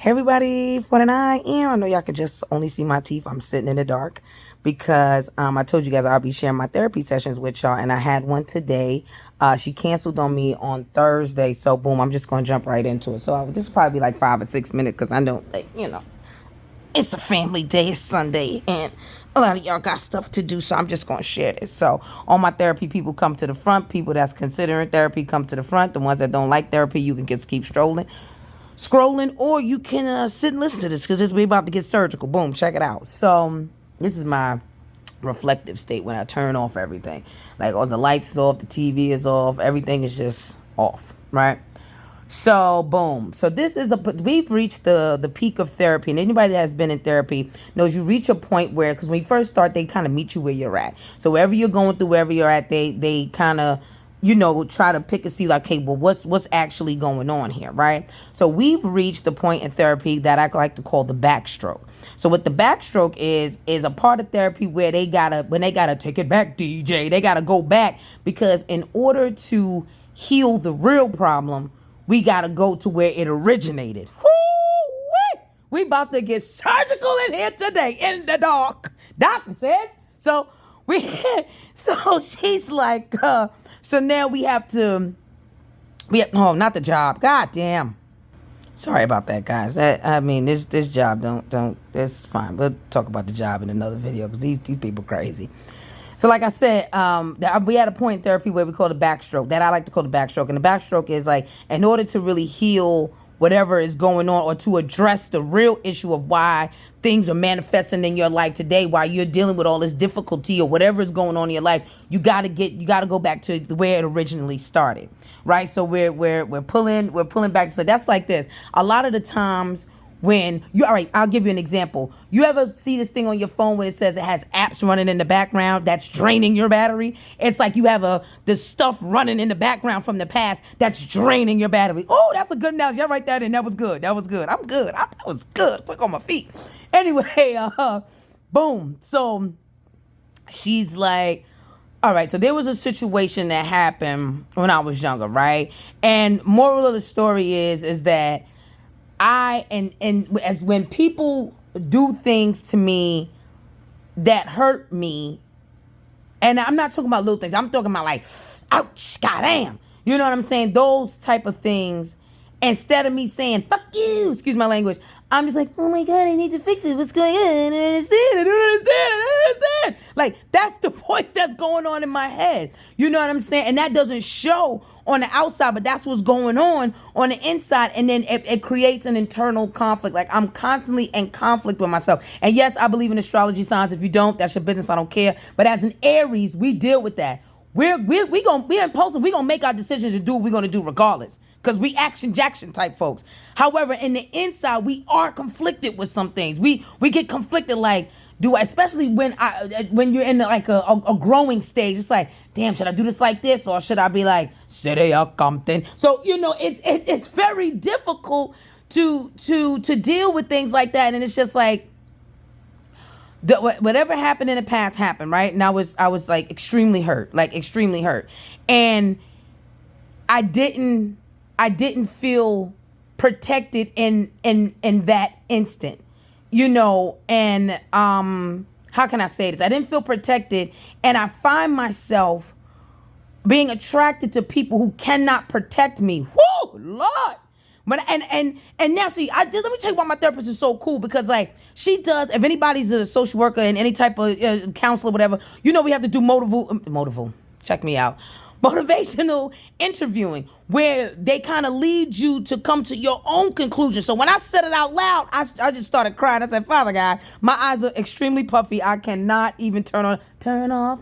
Hey everybody, 49 and I know y'all can just only see my teeth. I'm sitting in the dark because I told you guys I'll be sharing my therapy sessions with y'all, and I had one today. She canceled on me on Thursday, so boom, I'm just gonna jump right into it. So this will probably be like 5 or 6 minutes because I know, it's a family day, it's Sunday, and a lot of y'all got stuff to do, so I'm just gonna share this. So all my therapy people come to the front. People that's considering therapy come to the front. The ones that don't like therapy, you can just keep scrolling, or you can sit and listen to this because we about to get surgical. Boom, check it out. So this is my reflective state when I turn off everything. Like all the lights is off, the TV is off, everything is just off, right? So boom. So we've reached the peak of therapy, and anybody that has been in therapy knows you reach a point where, because when you first start, they kind of meet you where you're at. So wherever you're going through, wherever you're at, they kind of try to pick and see like, hey, well, what's actually going on here, right? So we've reached the point in therapy that I like to call the backstroke. So what the backstroke is a part of therapy where when they gotta take it back, DJ, they gotta go back, because in order to heal the real problem, we gotta go to where it originated. Woo-wee! We about to get surgical in here today in the dark. Doctor says so. So she's like, so now we have no, not the job. God damn. Sorry about that, guys. This job it's fine. We'll talk about the job in another video because these people crazy. So like I said, we had a point in therapy where we call the backstroke. That I like to call the backstroke. And the backstroke is like, in order to really heal whatever is going on, or to address the real issue of why things are manifesting in your life today, while you're dealing with all this difficulty or whatever is going on in your life, you gotta go back to where it originally started, right? So we're pulling back. So that's like this. A lot of the times when all right, I'll give you an example. You ever see this thing on your phone when it says it has apps running in the background that's draining your battery? It's like you have this stuff running in the background from the past that's draining your battery. Oh, that's a good analogy. I write that in. That was good. I'm good. That was good. Quick on my feet. Anyway, boom. So she's like, all right, so there was a situation that happened when I was younger, right? And moral of the story is that when people do things to me that hurt me, and I'm not talking about little things, I'm talking about like, ouch, goddamn, you know what I'm saying? Those type of things. Instead of me saying, fuck you, excuse my language, I'm just like, oh my God, I need to fix it. What's going on? I don't understand. Like, that's the voice that's going on in my head. You know what I'm saying? And that doesn't show on the outside, but that's what's going on the inside. And then it creates an internal conflict. Like, I'm constantly in conflict with myself. And yes, I believe in astrology signs. If you don't, that's your business. I don't care. But as an Aries, we deal with that. We're impulsive. We're going to make our decision to do what we're going to do regardless. Because we action Jackson type folks. However, in the inside, we are conflicted with some things. We get conflicted, like, especially when you're in like a growing stage. It's like, damn, should I do this like this, or should I be like, say something? So it's very difficult to deal with things like that, and it's just like, whatever happened in the past happened, right? And I was like extremely hurt, and I didn't feel protected in that instant, and how can I say this? I didn't feel protected, and I find myself being attracted to people who cannot protect me. Whoo, Lord. But and now see, let me tell you why my therapist is so cool, because like she does, if anybody's a social worker and any type of counselor, whatever, we have to do check me out, motivational interviewing, where they kind of lead you to come to your own conclusion. So when I said it out loud, I just started crying. I said, Father God, my eyes are extremely puffy. I cannot even turn off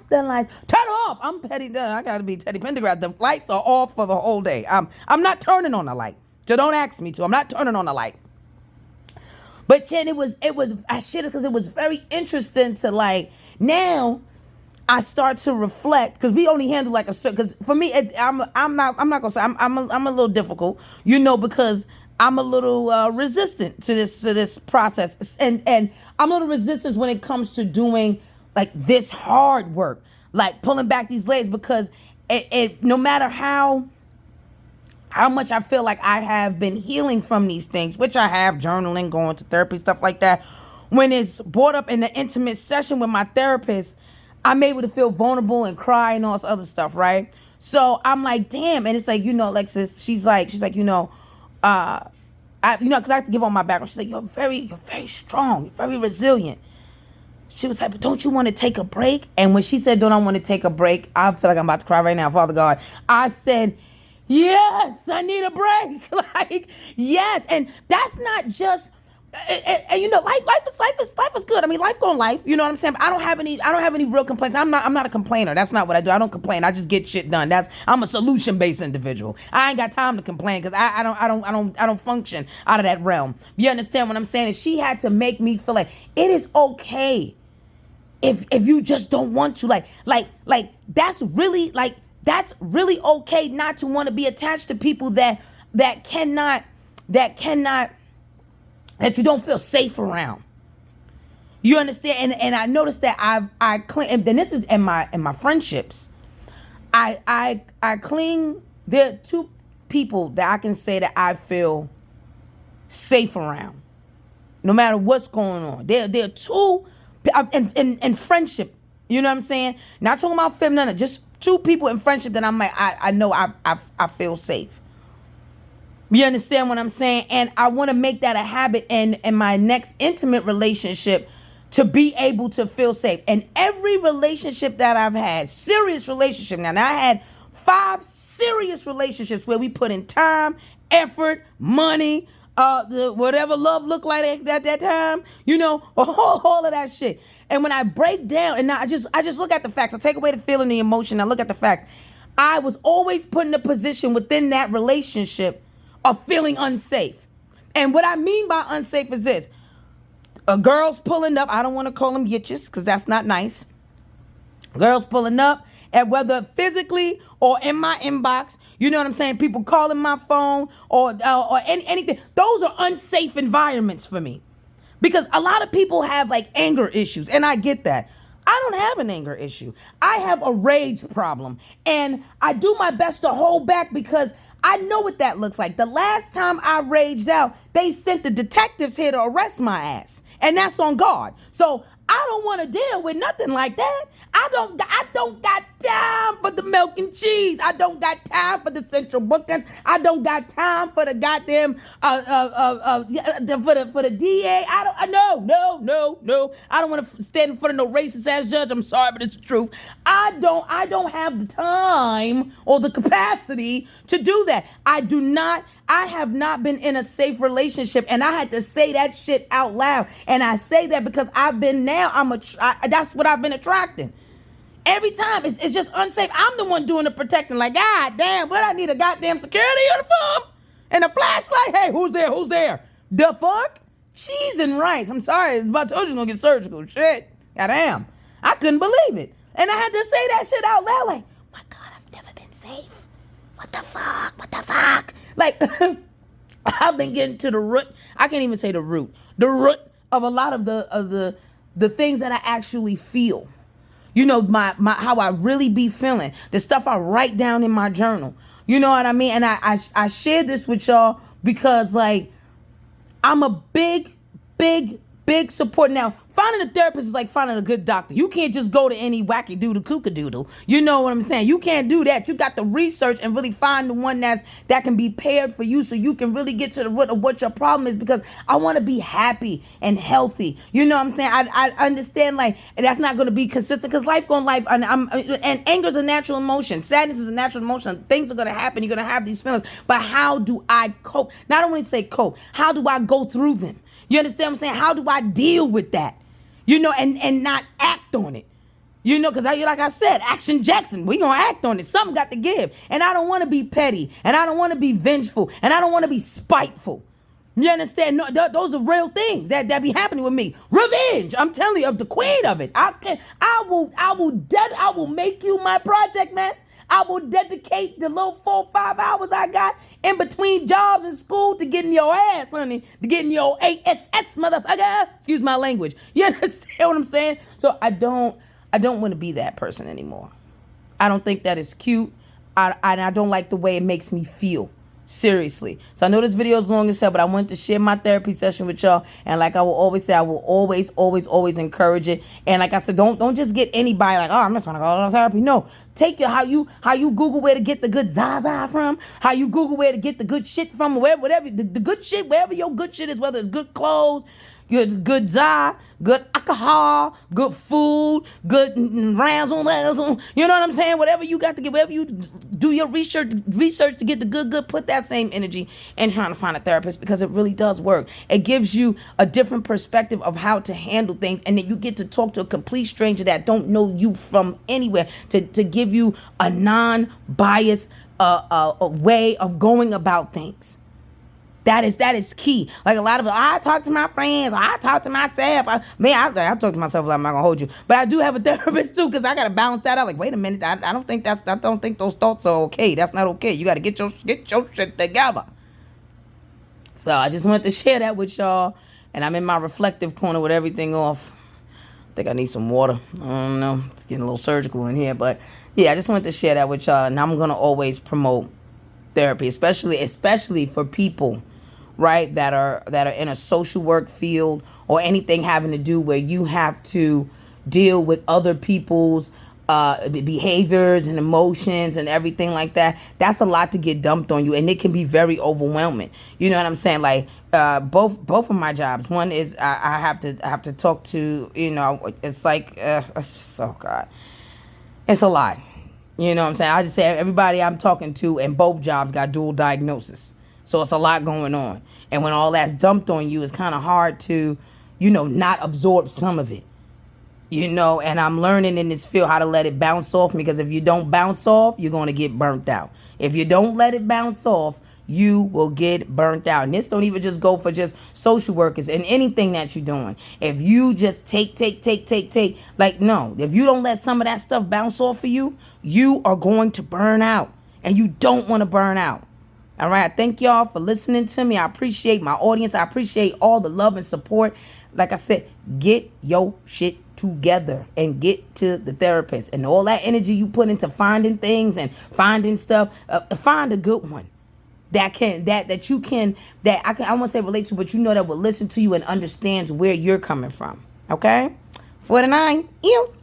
the lights. Turn off. I'm petty. I gotta be Teddy Pendergrass. The lights are off for the whole day. I'm not turning on the light. So don't ask me to. I'm not turning on the light. But then I shared it because it was very interesting to, like, now I start to reflect, because we only handle like because for me, I'm not gonna say I'm a little difficult, because I'm a little resistant to this process, and I'm a little resistant when it comes to doing like this hard work, like pulling back these legs, because it no matter how how much I feel like I have been healing from these things, which I have, journaling, going to therapy, stuff like that. When it's brought up in the intimate session with my therapist, I'm able to feel vulnerable and cry and all this other stuff, right? So I'm like, damn. And it's like, Alexis, she's like, because I have to give on my background. She's like, you're very strong, you're very resilient. She was like, but don't you want to take a break? And when she said, don't I want to take a break? I feel like I'm about to cry right now, Father God. I said, yes, I need a break. Like, yes. And that's not just, life is good. I mean, life going life. You know what I'm saying? I don't have any real complaints. I'm not a complainer. That's not what I do. I don't complain. I just get shit done. I'm a solution based individual. I ain't got time to complain because I don't function out of that realm. You understand what I'm saying? And she had to make me feel like it is okay if you just don't want to. Like that's really okay not to want to be attached to people that that you don't feel safe around. You understand? And I noticed that I cling, and then this is in my friendships. I cling. There are two people that I can say that I feel safe around, no matter what's going on. There are two in friendship. You know what I'm saying? Not talking about family, none. Just two people in friendship that I'm like, I know I feel safe. You understand what I'm saying? And I want to make that a habit in my next intimate relationship to be able to feel safe. And every relationship that I've had, serious relationship now I had 5 serious relationships where we put in time, effort, money, whatever love looked like at that time, all of that shit. And when I break down, and I just look at the facts, I take away the feeling, the emotion, I look at the facts. I was always put in a position within that relationship of feeling unsafe. And what I mean by unsafe is this. A girl's pulling up. I don't want to call them yitches because that's not nice. Girls pulling up, and whether physically or in my inbox, you know what I'm saying? People calling my phone or anything. Those are unsafe environments for me. Because a lot of people have like anger issues, and I get that. I don't have an anger issue. I have a rage problem, and I do my best to hold back because I know what that looks like. The last time I raged out, they sent the detectives here to arrest my ass. And that's on God. So I don't want to deal with nothing like that. I don't got time for the milk and cheese. I don't got time for the central bookings. I don't got time for the goddamn for the DA. No. I don't want to stand in front of no racist ass judge. I'm sorry, but it's the truth. I don't have the time or the capacity to do that. I have not been in a safe relationship, and I had to say that shit out loud. And I say that because that's what I've been attracting. Every time it's just unsafe. I'm the one doing the protecting. Like, God damn, but I need a goddamn security uniform and a flashlight. Hey, who's there? The fuck? Cheese and rice. I'm sorry. I told you gonna get surgical. Shit. Goddamn. I couldn't believe it. And I had to say that shit out loud. Like, my God, I've never been safe. What the fuck? Like, I've been getting to the root. I can't even say the root. The root of a lot of the things that I actually feel. My how I really be feeling. The stuff I write down in my journal. You know what I mean? And I share this with y'all because, like, I'm a big support. Now, finding a therapist is like finding a good doctor. You can't just go to any wacky doodle kookadoodle. You know what I'm saying? You can't do that. You got to research and really find the one that can be paired for you so you can really get to the root of what your problem is, because I want to be happy and healthy. You know what I'm saying? I understand, like, that's not going to be consistent because life going life, and anger is a natural emotion. Sadness is a natural emotion. Things are going to happen. You're going to have these feelings. But how do I cope? Not only say cope, how do I go through them? You understand what I'm saying? How do I deal with that? And not act on it. Because like I said, Action Jackson, we going to act on it. Something got to give. And I don't want to be petty. And I don't want to be vengeful. And I don't want to be spiteful. You understand? No, those are real things that be happening with me. Revenge. I'm telling you, I'm the queen of it. I will make you my project, man. I will dedicate the little 4 or 5 hours I got in between jobs and school to getting your ass, honey. To getting your ASS, motherfucker. Excuse my language. You understand what I'm saying? So I don't want to be that person anymore. I don't think that is cute. I don't like the way it makes me feel. Seriously. So I know this video is long as hell, but I wanted to share my therapy session with y'all. And like I will always say, I will always, always, always encourage it. And like I said, don't just get anybody like, oh, I'm just trying to go to therapy. No, take your how you Google where to get the good Zaza from, how you Google where to get the good shit from, whatever the good shit, wherever your good shit is, whether it's good clothes, good za, good alcohol, good food, good razzle, you know what I'm saying? Whatever you got to get, wherever you do your research to get the good, put that same energy in trying to find a therapist, because it really does work. It gives you a different perspective of how to handle things, and then you get to talk to a complete stranger that don't know you from anywhere to give you a non-biased a way of going about things. That is key. Like a lot of I talk to my friends, I talk to myself. I talk to myself a lot. I'm not gonna hold you, but I do have a therapist too, because I gotta balance that out. Like, wait a minute, I don't think those thoughts are okay. That's not okay. You gotta get your shit together. So I just wanted to share that with y'all, and I'm in my reflective corner with everything off. I think I need some water. I don't know. It's getting a little surgical in here, but yeah, I just wanted to share that with y'all, and I'm gonna always promote therapy, especially for people, right, that are in a social work field or anything having to do where you have to deal with other people's behaviors and emotions and everything like that. That's a lot to get dumped on you, and it can be very overwhelming. You know what I'm saying? Like both of my jobs. One is I have to talk to, it's like oh God, it's a lot. You know what I'm saying? I just say everybody I'm talking to in both jobs got dual diagnosis. So it's a lot going on. And when all that's dumped on you, it's kind of hard to, not absorb some of it. And I'm learning in this field how to let it bounce off me, because if you don't bounce off, you're going to get burnt out. If you don't let it bounce off, you will get burnt out. And this don't even just go for just social workers and anything that you're doing. If you just take, like, no, if you don't let some of that stuff bounce off of you, you are going to burn out, and you don't want to burn out. All right. I thank y'all for listening to me. I appreciate my audience. I appreciate all the love and support. Like I said, get your shit together and get to the therapist, and all that energy you put into finding things and finding stuff, find a good one that I won't say relate to, but that will listen to you and understands where you're coming from. Okay? 49. Ew.